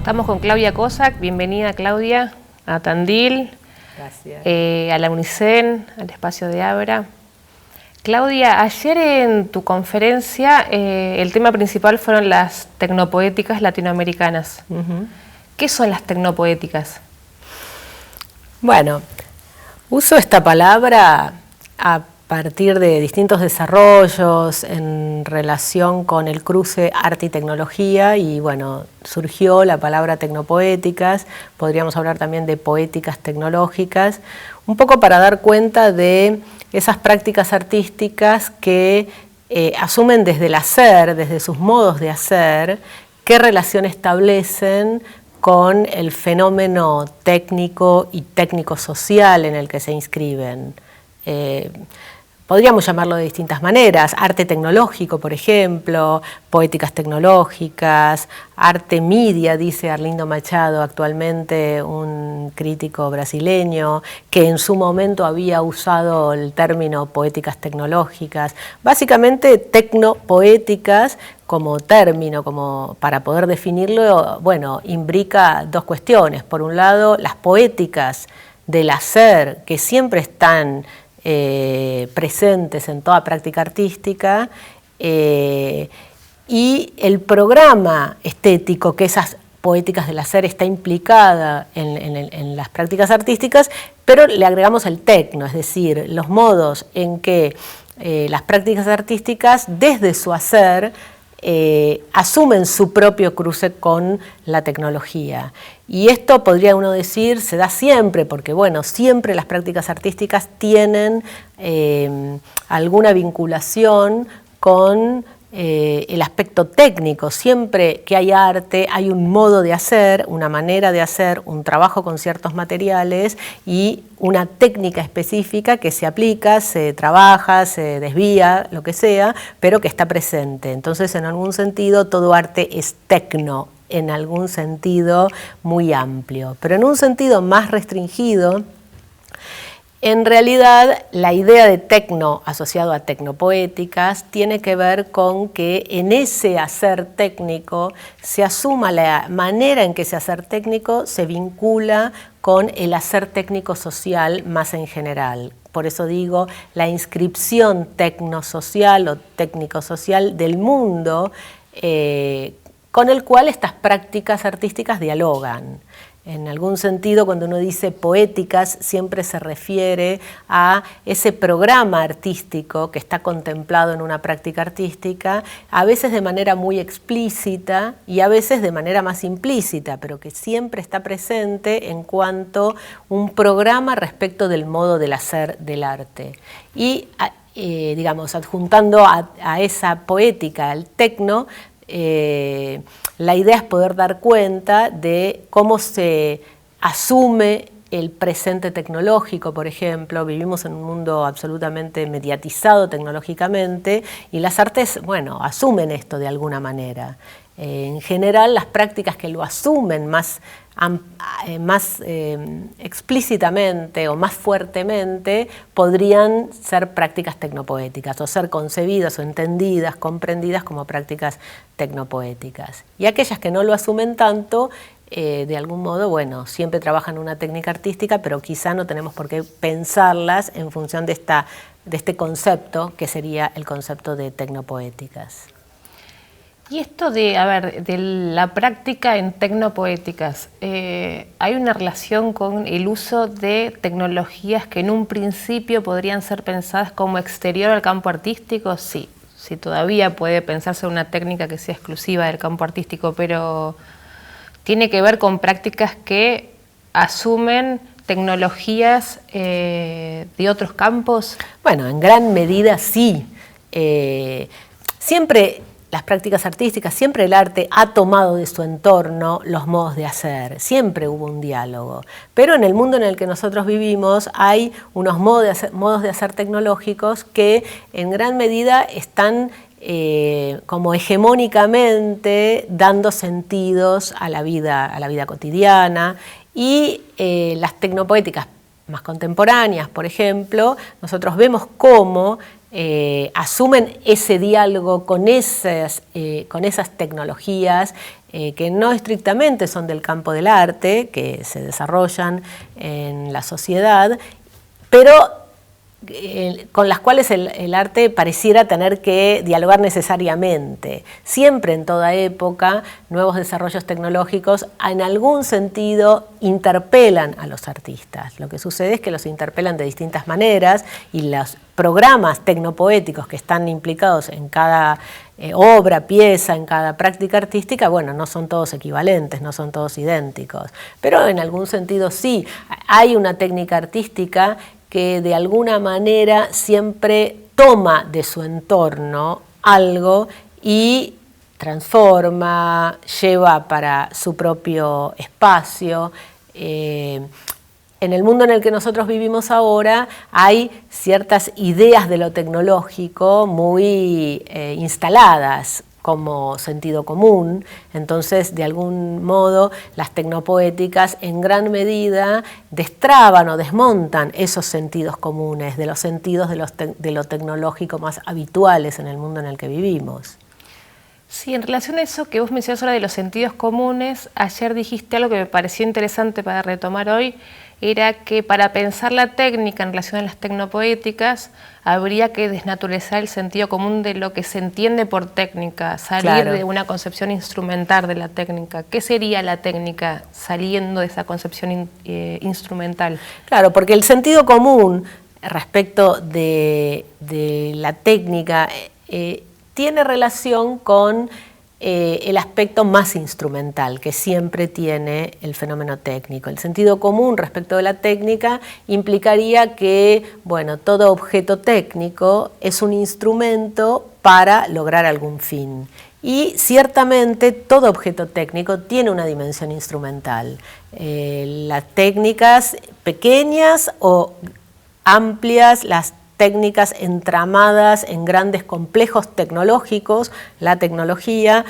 Estamos con Claudia Kozak. Bienvenida, Claudia, a Tandil. Gracias. A la UNICEN, al espacio de Abra. Claudia, ayer en tu conferencia el tema principal fueron las tecnopoéticas latinoamericanas. ¿Qué son las tecnopoéticas? Bueno, uso esta palabra a partir de distintos desarrollos en relación con el cruce arte y tecnología y bueno, surgió la palabra tecnopoéticas, podríamos hablar también de poéticas tecnológicas, un poco para dar cuenta de esas prácticas artísticas que asumen desde el hacer, desde sus modos de hacer, qué relación establecen con el fenómeno técnico y técnico-social en el que se inscriben. Podríamos llamarlo de distintas maneras, arte tecnológico, por ejemplo, poéticas tecnológicas, arte media, dice Arlindo Machado, actualmente un crítico brasileño, que en su momento había usado el término poéticas tecnológicas. Básicamente, tecnopoéticas como término, como para poder definirlo, bueno, imbrica dos cuestiones. Por un lado, las poéticas del hacer, que siempre están presentes en toda práctica artística, y el programa estético que esas poéticas del hacer está implicada en las prácticas artísticas, pero le agregamos el tecno, es decir, los modos en que las prácticas artísticas desde su hacer asumen su propio cruce con la tecnología. Y esto podría uno decir, se da siempre, porque bueno, siempre las prácticas artísticas tienen alguna vinculación con el aspecto técnico. Siempre que hay arte hay un modo de hacer, una manera de hacer, un trabajo con ciertos materiales y una técnica específica que se aplica, se trabaja, se desvía, lo que sea, pero que está presente. Entonces, en algún sentido, todo arte es tecno, en algún sentido muy amplio. Pero en un sentido más restringido, en realidad, la idea de tecno asociado a tecnopoéticas tiene que ver con que en ese hacer técnico se asuma la manera en que ese hacer técnico se vincula con el hacer técnico social más en general. Por eso digo, la inscripción tecnosocial o técnico-social del mundo con el cual estas prácticas artísticas dialogan. En algún sentido, cuando uno dice poéticas, siempre se refiere a ese programa artístico que está contemplado en una práctica artística, a veces de manera muy explícita y a veces de manera más implícita, pero que siempre está presente en cuanto un programa respecto del modo del hacer del arte. Y, digamos, adjuntando a esa poética, al tecno, la idea es poder dar cuenta de cómo se asume el presente tecnológico, por ejemplo. Vivimos en un mundo absolutamente mediatizado tecnológicamente y las artes, bueno, asumen esto de alguna manera. En general, las prácticas que lo asumen más explícitamente o más fuertemente podrían ser prácticas tecnopoéticas o ser concebidas o entendidas, comprendidas como prácticas tecnopoéticas. Y aquellas que no lo asumen tanto, de algún modo, bueno, siempre trabajan una técnica artística, pero quizá no tenemos por qué pensarlas en función de este concepto que sería el concepto de tecnopoéticas. Y esto de la práctica en tecnopoéticas, ¿hay una relación con el uso de tecnologías que en un principio podrían ser pensadas como exterior al campo artístico? Sí, sí, todavía puede pensarse una técnica que sea exclusiva del campo artístico, pero tiene que ver con prácticas que asumen tecnologías de otros campos. Bueno, en gran medida sí. Siempre las prácticas artísticas, siempre el arte ha tomado de su entorno los modos de hacer, siempre hubo un diálogo. Pero en el mundo en el que nosotros vivimos hay unos modos de hacer tecnológicos que en gran medida están como hegemónicamente dando sentidos a la vida cotidiana y las tecnopoéticas más contemporáneas, por ejemplo, nosotros vemos cómo asumen ese diálogo con esas tecnologías que no estrictamente son del campo del arte, que se desarrollan en la sociedad, pero con las cuales el arte pareciera tener que dialogar necesariamente. Siempre en toda época, nuevos desarrollos tecnológicos en algún sentido interpelan a los artistas. Lo que sucede es que los interpelan de distintas maneras y los programas tecnopoéticos que están implicados en cada obra, pieza, en cada práctica artística, bueno, no son todos equivalentes, no son todos idénticos, pero en algún sentido sí. Hay una técnica artística que de alguna manera siempre toma de su entorno algo y transforma, lleva para su propio espacio. En el mundo en el que nosotros vivimos ahora hay ciertas ideas de lo tecnológico muy instaladas como sentido común, entonces de algún modo las tecnopoéticas en gran medida destraban o desmontan esos sentidos comunes, de los sentidos de lo tecnológico más habituales en el mundo en el que vivimos. Sí, en relación a eso que vos mencionás ahora de los sentidos comunes, ayer dijiste algo que me pareció interesante para retomar hoy, era que para pensar la técnica en relación a las tecnopoéticas habría que desnaturalizar el sentido común de lo que se entiende por técnica, salir de una concepción instrumental de la técnica. ¿Qué sería la técnica saliendo de esa concepción instrumental? Claro, porque el sentido común respecto de la técnica tiene relación con el aspecto más instrumental que siempre tiene el fenómeno técnico. El sentido común respecto de la técnica implicaría que, bueno, todo objeto técnico es un instrumento para lograr algún fin. Y ciertamente todo objeto técnico tiene una dimensión instrumental. Las técnicas pequeñas o amplias, las técnicas entramadas en grandes complejos tecnológicos, la tecnología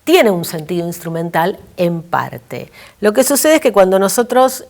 tiene un sentido instrumental en parte. Lo que sucede es que cuando nosotros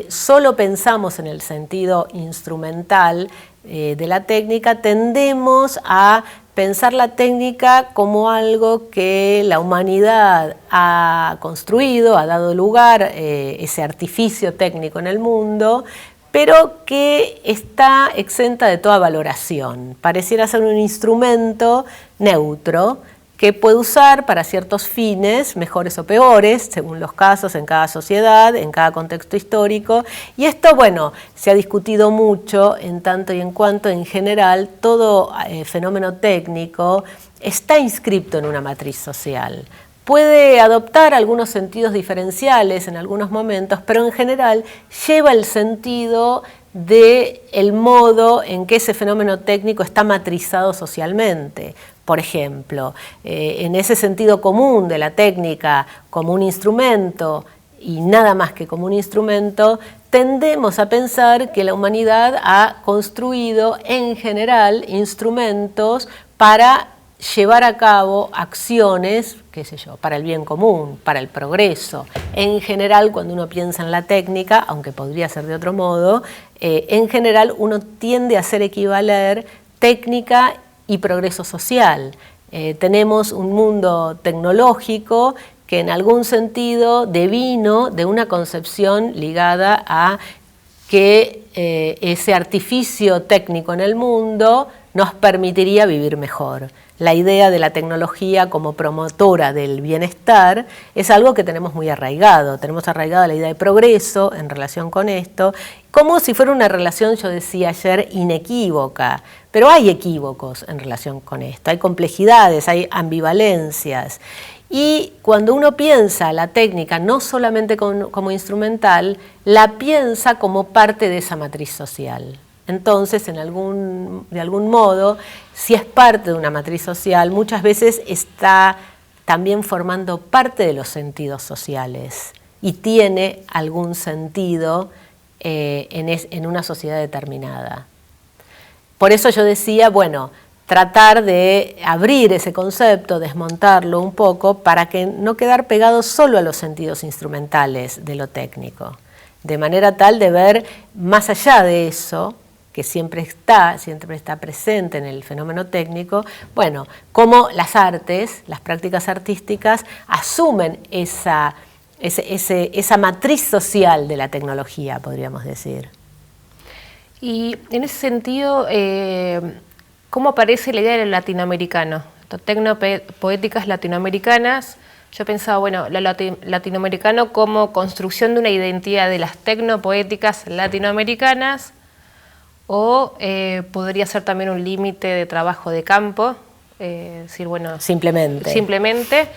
solo pensamos en el sentido instrumental de la técnica, tendemos a pensar la técnica como algo que la humanidad ha construido, ha dado lugar ese artificio técnico en el mundo, pero que está exenta de toda valoración. Pareciera ser un instrumento neutro que puede usar para ciertos fines, mejores o peores, según los casos, en cada sociedad, en cada contexto histórico. Y esto, bueno, se ha discutido mucho en tanto y en cuanto, en general, todo fenómeno técnico está inscripto en una matriz social. Puede adoptar algunos sentidos diferenciales en algunos momentos, pero en general lleva el sentido del modo en que ese fenómeno técnico está matrizado socialmente. Por ejemplo, en ese sentido común de la técnica como un instrumento y nada más que como un instrumento, tendemos a pensar que la humanidad ha construido en general instrumentos para llevar a cabo acciones, qué sé yo, para el bien común, para el progreso. En general, cuando uno piensa en la técnica, aunque podría ser de otro modo, en general uno tiende a hacer equivaler técnica y progreso social. Tenemos un mundo tecnológico que en algún sentido devino de una concepción ligada a que ese artificio técnico en el mundo nos permitiría vivir mejor. La idea de la tecnología como promotora del bienestar es algo que tenemos muy arraigado. Tenemos arraigada la idea de progreso en relación con esto, como si fuera una relación, yo decía ayer, inequívoca. Pero hay equívocos en relación con esto, hay complejidades, hay ambivalencias. Y cuando uno piensa la técnica no solamente como instrumental, la piensa como parte de esa matriz social. Entonces, de algún modo, si es parte de una matriz social, muchas veces está también formando parte de los sentidos sociales y tiene algún sentido en una sociedad determinada. Por eso yo decía, bueno, tratar de abrir ese concepto, desmontarlo un poco para que no quedar pegado solo a los sentidos instrumentales de lo técnico, de manera tal de ver más allá de eso, que siempre está presente en el fenómeno técnico, bueno, cómo las artes, las prácticas artísticas, asumen esa matriz social de la tecnología, podríamos decir. Y en ese sentido, ¿cómo aparece la idea del latinoamericano? Tecnopoéticas latinoamericanas. Yo pensaba, bueno, lo latinoamericano como construcción de una identidad de las tecnopoéticas latinoamericanas, o podría ser también un límite de trabajo de campo, decir, bueno, simplemente.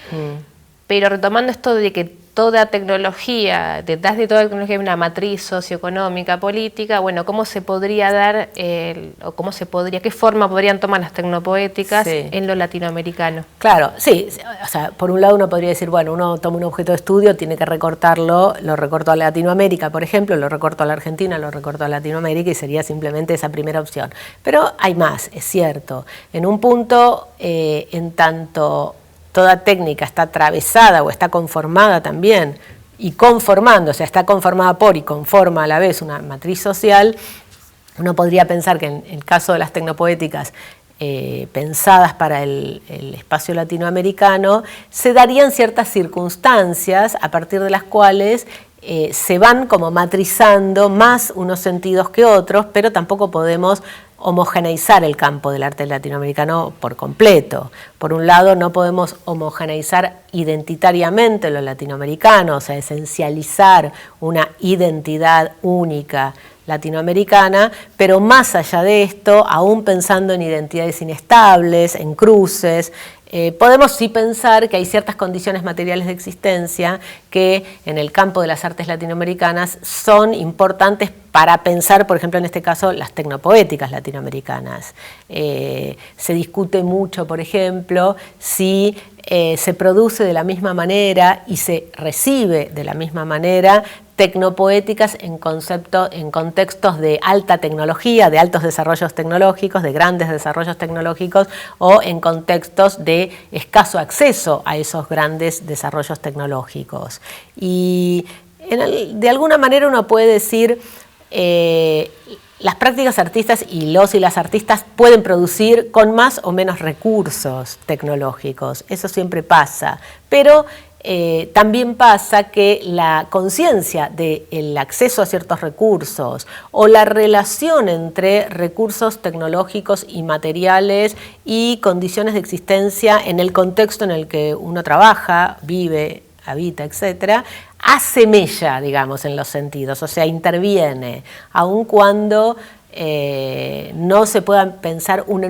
Pero retomando esto de que toda tecnología, detrás de toda tecnología hay una matriz socioeconómica, política, bueno, ¿cómo se podría dar, qué forma podrían tomar las tecnopoéticas en lo latinoamericano? Claro, sí, o sea, por un lado uno podría decir, bueno, uno toma un objeto de estudio, tiene que recortarlo, lo recorto a Latinoamérica, por ejemplo, lo recorto a la Argentina, lo recorto a Latinoamérica y sería simplemente esa primera opción. Pero hay más, es cierto. En un punto, en tanto toda técnica está atravesada o está conformada también, y conformando, o sea, está conformada por y conforma a la vez una matriz social, uno podría pensar que en el caso de las tecnopoéticas pensadas para el espacio latinoamericano, se darían ciertas circunstancias a partir de las cuales se van como matrizando más unos sentidos que otros, pero tampoco podemos homogeneizar el campo del arte latinoamericano por completo. Por un lado, no podemos homogeneizar identitariamente lo latinoamericano, o sea, esencializar una identidad única latinoamericana, pero más allá de esto, aún pensando en identidades inestables, en cruces, podemos sí pensar que hay ciertas condiciones materiales de existencia que en el campo de las artes latinoamericanas son importantes para pensar, por ejemplo, en este caso, las tecnopoéticas latinoamericanas. Se discute mucho, por ejemplo, si se produce de la misma manera y se recibe de la misma manera tecnopoéticas en contextos de alta tecnología, de altos desarrollos tecnológicos, de grandes desarrollos tecnológicos, o en contextos de escaso acceso a esos grandes desarrollos tecnológicos. Y de alguna manera uno puede decir, las prácticas artistas y las artistas pueden producir con más o menos recursos tecnológicos, eso siempre pasa, pero también pasa que la conciencia del acceso a ciertos recursos o la relación entre recursos tecnológicos y materiales y condiciones de existencia en el contexto en el que uno trabaja, vive, habita, etcétera, asemella, digamos, en los sentidos, o sea, interviene, aun cuando no se pueda pensar una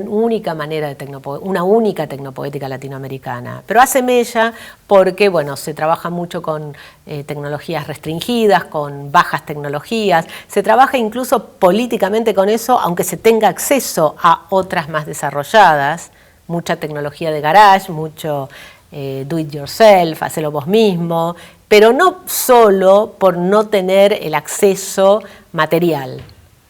única tecnopoética latinoamericana, pero asemella porque, bueno, se trabaja mucho con tecnologías restringidas, con bajas tecnologías, se trabaja incluso políticamente con eso, aunque se tenga acceso a otras más desarrolladas, mucha tecnología de garage, mucho do it yourself, hacelo vos mismo, pero no solo por no tener el acceso material.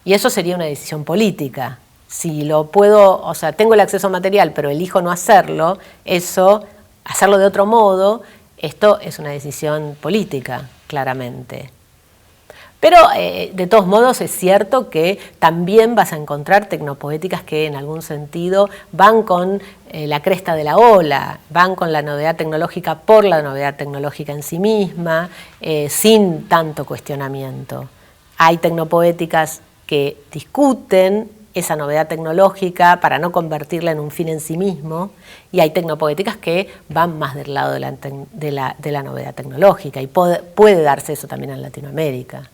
Y eso sería una decisión política. Si lo puedo, o sea, tengo el acceso material, pero elijo no hacerlo, hacerlo de otro modo, esto es una decisión política, claramente. Pero de todos modos es cierto que también vas a encontrar tecnopoéticas que en algún sentido van con la cresta de la ola, van con la novedad tecnológica por la novedad tecnológica en sí misma, sin tanto cuestionamiento. Hay tecnopoéticas que discuten esa novedad tecnológica para no convertirla en un fin en sí mismo, y hay tecnopoéticas que van más del lado de la novedad tecnológica, y puede darse eso también en Latinoamérica.